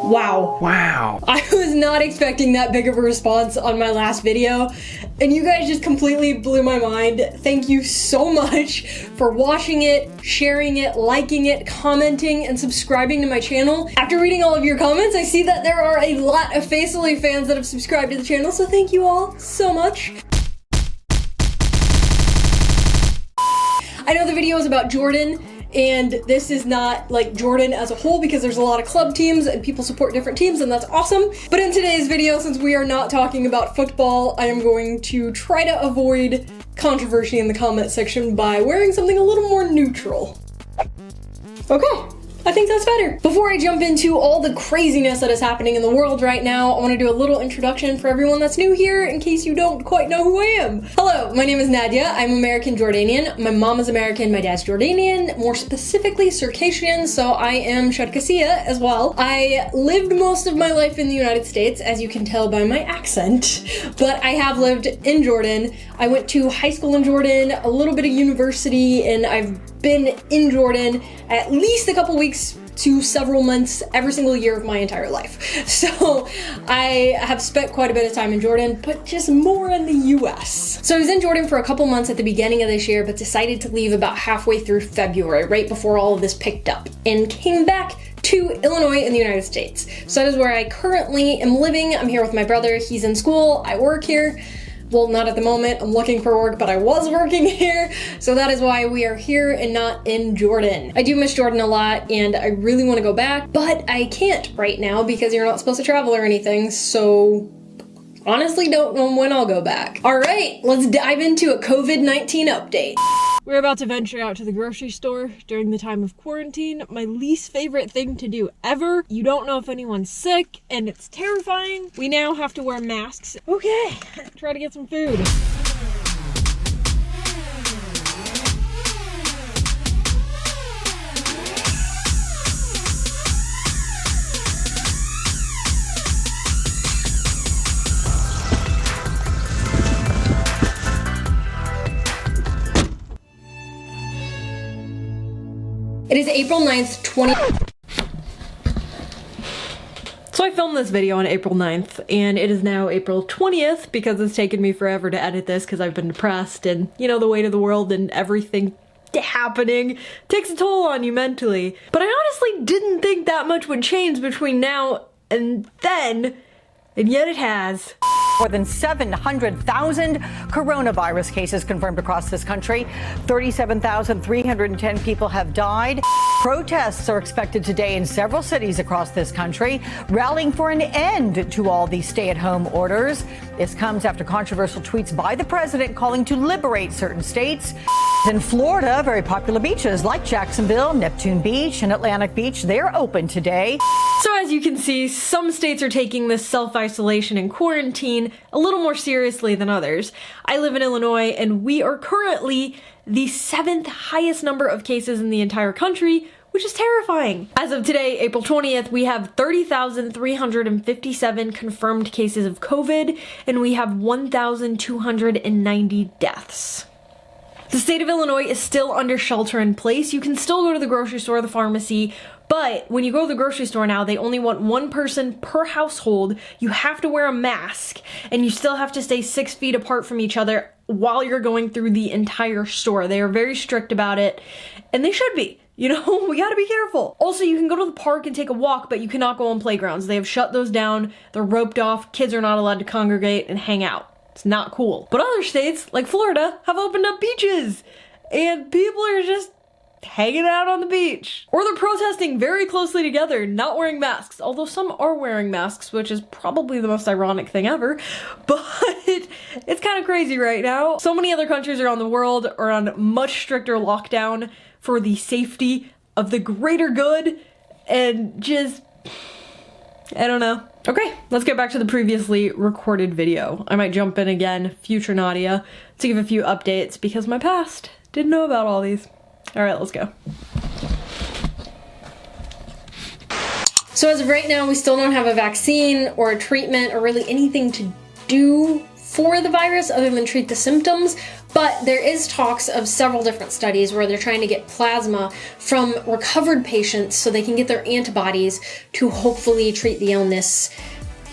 Wow. Wow. I was not expecting that big of a response on my last video, and you guys just completely blew my mind. Thank you so much for watching it, sharing it, liking it, commenting, and subscribing to my channel. After reading all of your comments, I see that there are a lot of al-faisaly fans that have subscribed to the channel, so thank you all so much. I know the video is about Jordan, and this is not like Jordan as a whole because there's a lot of club teams and people support different teams, and that's awesome. But in today's video, since we are not talking about football, I am going to try to avoid controversy in the comment section by wearing something a little more neutral. Okay. I think that's better. Before I jump into all the craziness that is happening in the world right now, I want to do a little introduction for everyone that's new here in case you don't quite know who I am. Hello, my name is Nadia. I'm American Jordanian. My mom is American, my dad's Jordanian, more specifically Circassian, so I am Sharkasiya as well. I lived most of my life in the United States, as you can tell by my accent, but I have lived in Jordan. I went to high school in Jordan, a little bit of university, and I've been in Jordan at least a couple weeks to several months every single year of my entire life. So I have spent quite a bit of time in Jordan, but just more in the US. So I was in Jordan for a couple months at the beginning of this year, but decided to leave about halfway through February, right before all of this picked up, and came back to Illinois in the United States. So that is where I currently am living. I'm here with my brother. He's in school. I work here. Well, not at the moment, I'm looking for work, but I was working here, so that is why we are here and not in Jordan. I do miss Jordan a lot, and I really want to go back, but I can't right now because you're not supposed to travel or anything, so honestly don't know when I'll go back. All right, let's dive into a COVID-19 update. We're about to venture out to the grocery store during the time of quarantine. My least favorite thing to do ever. You don't know if anyone's sick, and it's terrifying. We now have to wear masks. Okay, try to get some food. It is April 9th, So I filmed this video on April 9th, and it is now April 20th because it's taken me forever to edit this because I've been depressed, and you know, the weight of the world and everything happening takes a toll on you mentally. But I honestly didn't think that much would change between now and then, and yet it has. More than 700,000 coronavirus cases confirmed across this country. 37,310 people have died. Protests are expected today in several cities across this country, rallying for an end to all these stay-at-home orders. This comes after controversial tweets by the president calling to liberate certain states. In Florida, very popular beaches like Jacksonville, Neptune Beach, and Atlantic Beach, they're open today. So as you can see, some states are taking this self-isolation and quarantine a little more seriously than others. I live in Illinois, and we are currently the 7th highest number of cases in the entire country, which is terrifying. As of today, April 20th, we have 30,357 confirmed cases of COVID, and we have 1,290 deaths. The state of Illinois is still under shelter in place. You can still go to the grocery store, the pharmacy, but when you go to the grocery store now, they only want one person per household. You have to wear a mask, and you still have to stay 6 feet apart from each other while you're going through the entire store. They are very strict about it, and they should be. You know, we gotta be careful. Also, you can go to the park and take a walk, but you cannot go on playgrounds. They have shut those down. They're roped off. Kids are not allowed to congregate and hang out. It's not cool. But other states, like Florida, have opened up beaches, and people are just hanging out on the beach. Or they're protesting very closely together, not wearing masks, although some are wearing masks, which is probably the most ironic thing ever, but it's kind of crazy right now. So many other countries around the world are on much stricter lockdown for the safety of the greater good, and just, I don't know. Okay, let's get back to the previously recorded video. I might jump in again, future Nadia, to give a few updates because my past didn't know about all these. All right, let's go. So as of right now, we still don't have a vaccine or a treatment or really anything to do for the virus other than treat the symptoms, But there is talks of several different studies where they're trying to get plasma from recovered patients so they can get their antibodies to hopefully treat the illness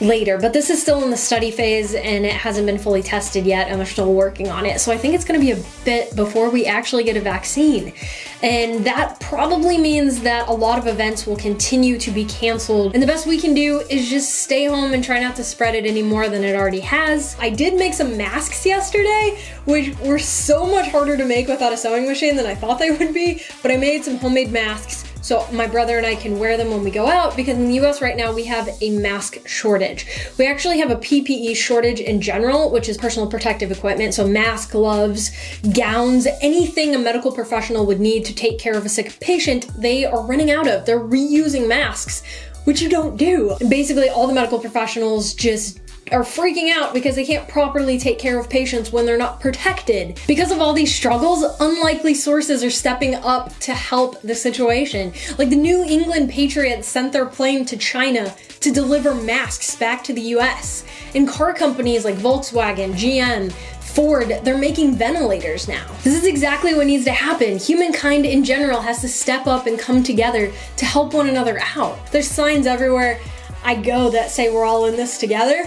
later. But this is still in the study phase and it hasn't been fully tested yet, and they're still working on it. So I think it's going to be a bit before we actually get a vaccine. And that probably means that a lot of events will continue to be canceled. And the best we can do is just stay home and try not to spread it any more than it already has. I did make some masks yesterday, which were so much harder to make without a sewing machine than I thought they would be. But I made some homemade masks so my brother and I can wear them when we go out, because in the US right now we have a mask shortage. We actually have a PPE shortage in general, which is personal protective equipment. So masks, gloves, gowns, anything a medical professional would need to take care of a sick patient, they are running out of. They're reusing masks, which you don't do. And basically all the medical professionals just are freaking out because they can't properly take care of patients when they're not protected. Because of all these struggles, unlikely sources are stepping up to help the situation. Like the New England Patriots sent their plane to China to deliver masks back to the US. And car companies like Volkswagen, GM, Ford, they're making ventilators now. This is exactly what needs to happen. Humankind in general has to step up and come together to help one another out. There's signs everywhere I go that say we're all in this together.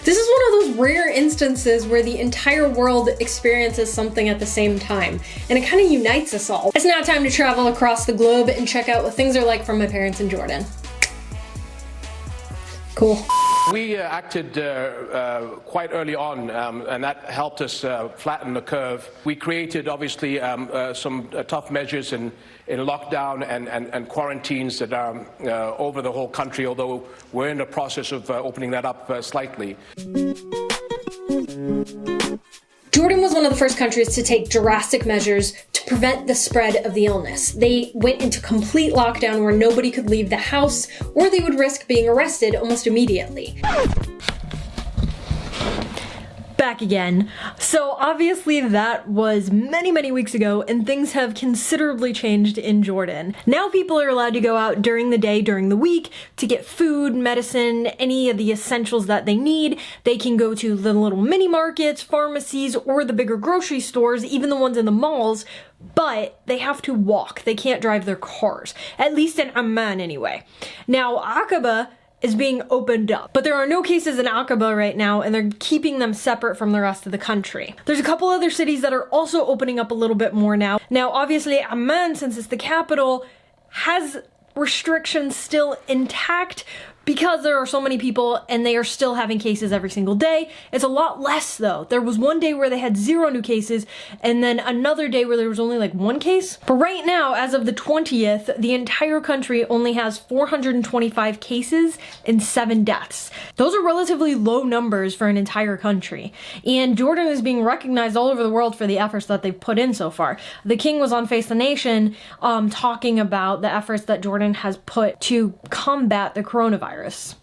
This is one of those rare instances where the entire world experiences something at the same time, and it kind of unites us all. It's now time to travel across the globe and check out what things are like from my parents in Jordan. Cool. We acted quite early on, and that helped us flatten the curve. We created, obviously, some tough measures in lockdown and quarantines that are over the whole country, although we're in the process of opening that up slightly. Jordan was one of the first countries to take drastic measures to prevent the spread of the illness. They went into complete lockdown where nobody could leave the house, or they would risk being arrested almost immediately. Back again. So obviously that was many weeks ago, and things have considerably changed in Jordan. Now people are allowed to go out during the day, during the week, to get food, medicine, any of the essentials that they need. They can go to the little mini markets, pharmacies, or the bigger grocery stores, even the ones in the malls, but they have to walk. They can't drive their cars, at least in Amman anyway. Now Aqaba is being opened up, but there are no cases in Aqaba right now, and they're keeping them separate from the rest of the country. There's a couple other cities that are also opening up a little bit more now. Now, obviously, Amman, since it's the capital, has restrictions still intact because there are so many people and they are still having cases every single day. It's a lot less though. There was one day where they had 0 new cases and then another day where there was only like 1 case. But right now, as of the 20th, the entire country only has 425 cases and 7 deaths. Those are relatively low numbers for an entire country. And Jordan is being recognized all over the world for the efforts that they've put in so far. The king was on Face the Nation talking about the efforts that Jordan has put to combat the coronavirus.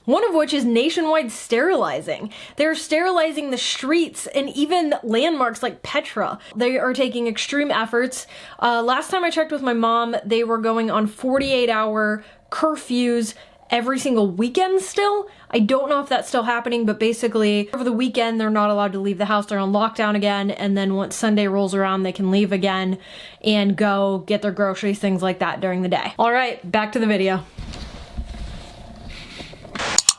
One of which is nationwide sterilizing. They're sterilizing the streets and even landmarks like Petra. They are taking extreme efforts. Last time I checked with my mom, they were going on 48-hour curfews every single weekend still. I don't know if that's still happening, but basically over the weekend they're not allowed to leave the house. They're on lockdown again, and then once Sunday rolls around they can leave again and go get their groceries, things like that during the day. All right, back to the video.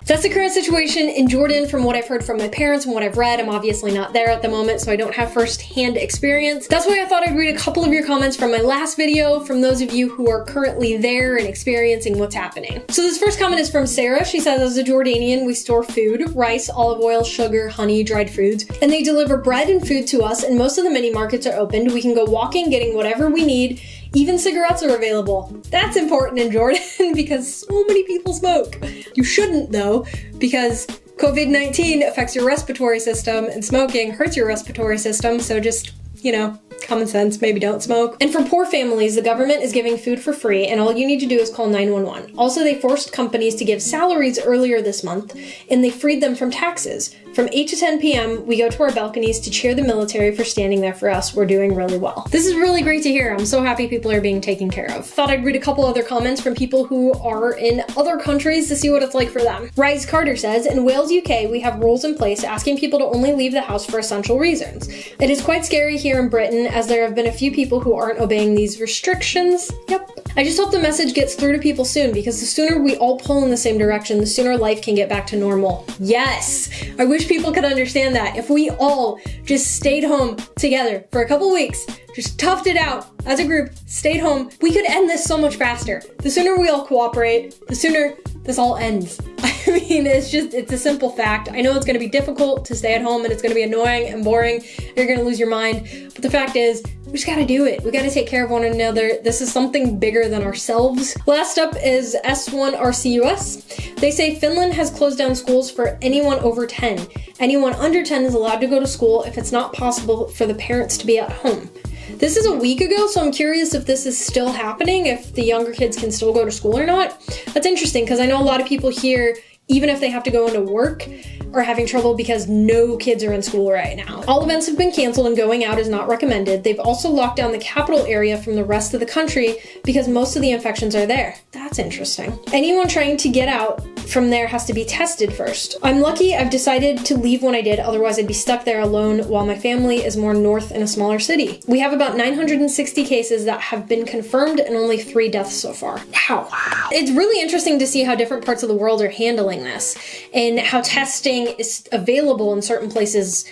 So that's the current situation in Jordan from what I've heard from my parents and what I've read. I'm obviously not there at the moment, so I don't have first-hand experience. That's why I thought I'd read a couple of your comments from my last video, from those of you who are currently there and experiencing what's happening. So this first comment is from Sarah. She says, as a Jordanian, we store food, rice, olive oil, sugar, honey, dried foods, and they deliver bread and food to us, and most of the mini markets are opened. We can go walking, getting whatever we need. Even cigarettes are available. That's important in Jordan because so many people smoke. You shouldn't though, because COVID-19 affects your respiratory system and smoking hurts your respiratory system, so just, you know, common sense, maybe don't smoke. And for poor families, the government is giving food for free, and all you need to do is call 911. Also, they forced companies to give salaries earlier this month, and they freed them from taxes. From 8 to 10 p.m., we go to our balconies to cheer the military for standing there for us. We're doing really well. This is really great to hear. I'm so happy people are being taken care of. Thought I'd read a couple other comments from people who are in other countries to see what it's like for them. Rise Carter says, in Wales, UK, we have rules in place asking people to only leave the house for essential reasons. It is quite scary here in Britain as there have been a few people who aren't obeying these restrictions. Yep. I just hope the message gets through to people soon, because the sooner we all pull in the same direction, the sooner life can get back to normal. Yes! I wish people could understand that. If we all just stayed home together for a couple weeks, just toughed it out as a group, stayed home, we could end this so much faster. The sooner we all cooperate, the sooner this all ends. I mean, it's a simple fact. I know it's gonna be difficult to stay at home and it's gonna be annoying and boring. You're gonna lose your mind. But the fact is, we just gotta do it. We gotta take care of one another. This is something bigger than ourselves. Last up is S1RCUS. They say Finland has closed down schools for anyone over 10. Anyone under 10 is allowed to go to school if it's not possible for the parents to be at home. This is a week ago, so I'm curious if this is still happening, if the younger kids can still go to school or not. That's interesting, because I know a lot of people here, even if they have to go into work, are having trouble because no kids are in school right now. All events have been canceled and going out is not recommended. They've also locked down the capital area from the rest of the country because most of the infections are there. That's interesting. Anyone trying to get out from there has to be tested first. I'm lucky I've decided to leave when I did, otherwise I'd be stuck there alone while my family is more north in a smaller city. We have about 960 cases that have been confirmed and only 3 deaths so far. Wow. It's really interesting to see how different parts of the world are handling this and how testing is available in certain places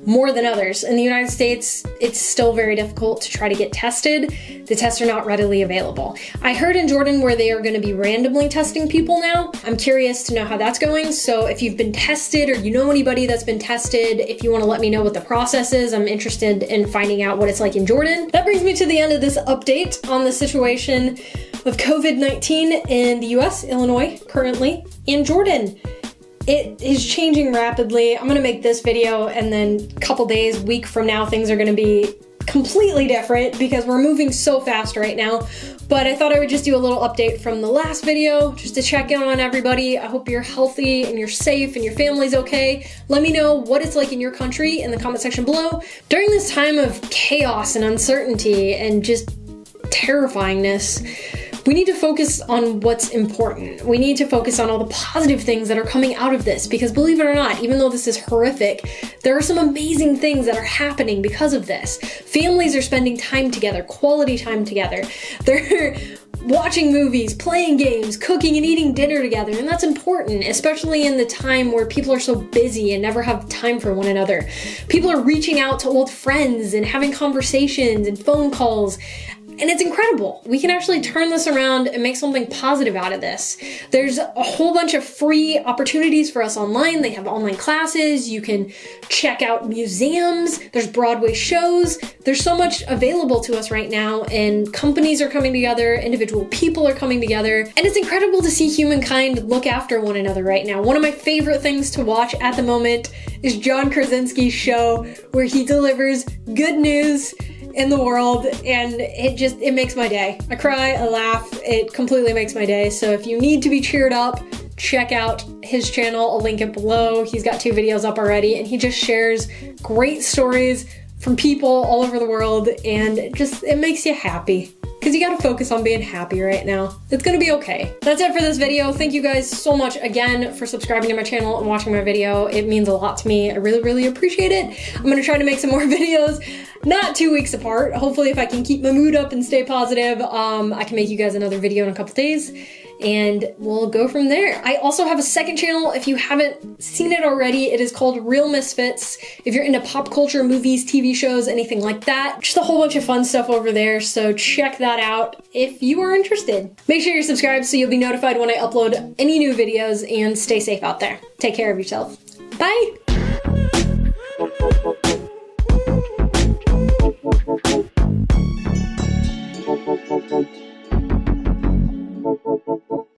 more than others. In the United States, it's still very difficult to try to get tested. The tests are not readily available. I heard in Jordan where they are going to be randomly testing people now. I'm curious to know how that's going. So if you've been tested or you know anybody that's been tested, if you want to let me know what the process is, I'm interested in finding out what it's like in Jordan. That brings me to the end of this update on the situation of COVID-19 in the US, Illinois, currently, and Jordan. It is changing rapidly. I'm gonna make this video and then a couple days, week from now, things are gonna be completely different because we're moving so fast right now. But I thought I would just do a little update from the last video just to check in on everybody. I hope you're healthy and you're safe and your family's okay. Let me know what it's like in your country in the comment section below. During this time of chaos and uncertainty and just terrifyingness, we need to focus on what's important. We need to focus on all the positive things that are coming out of this, because believe it or not, even though this is horrific, there are some amazing things that are happening because of this. Families are spending time together, quality time together. They're watching movies, playing games, cooking and eating dinner together, and that's important, especially in the time where people are so busy and never have time for one another. People are reaching out to old friends and having conversations and phone calls. And it's incredible. We can actually turn this around and make something positive out of this. There's a whole bunch of free opportunities for us online. They have online classes. You can check out museums. There's Broadway shows. There's so much available to us right now, and companies are coming together. Individual people are coming together. And it's incredible to see humankind look after one another right now. One of my favorite things to watch at the moment is John Krasinski's show, where he delivers good news in the world, and it makes my day. I cry, I laugh, it completely makes my day. So if you need to be cheered up, check out his channel. I'll link it below. He's got 2 videos up already, and he just shares great stories from people all over the world, and it makes you happy. Because you gotta focus on being happy right now. It's gonna be okay. That's it for this video. Thank you guys so much again for subscribing to my channel and watching my video. It means a lot to me. I really, really appreciate it. I'm gonna try to make some more videos, not 2 weeks apart. Hopefully if I can keep my mood up and stay positive, I can make you guys another video in a couple days, and we'll go from there. I also have a second channel. If you haven't seen it already, it is called Real Misfits. If you're into pop culture, movies, TV shows, anything like that, just a whole bunch of fun stuff over there. So check that out if you are interested. Make sure you're subscribed so you'll be notified when I upload any new videos, and stay safe out there. Take care of yourself. Bye.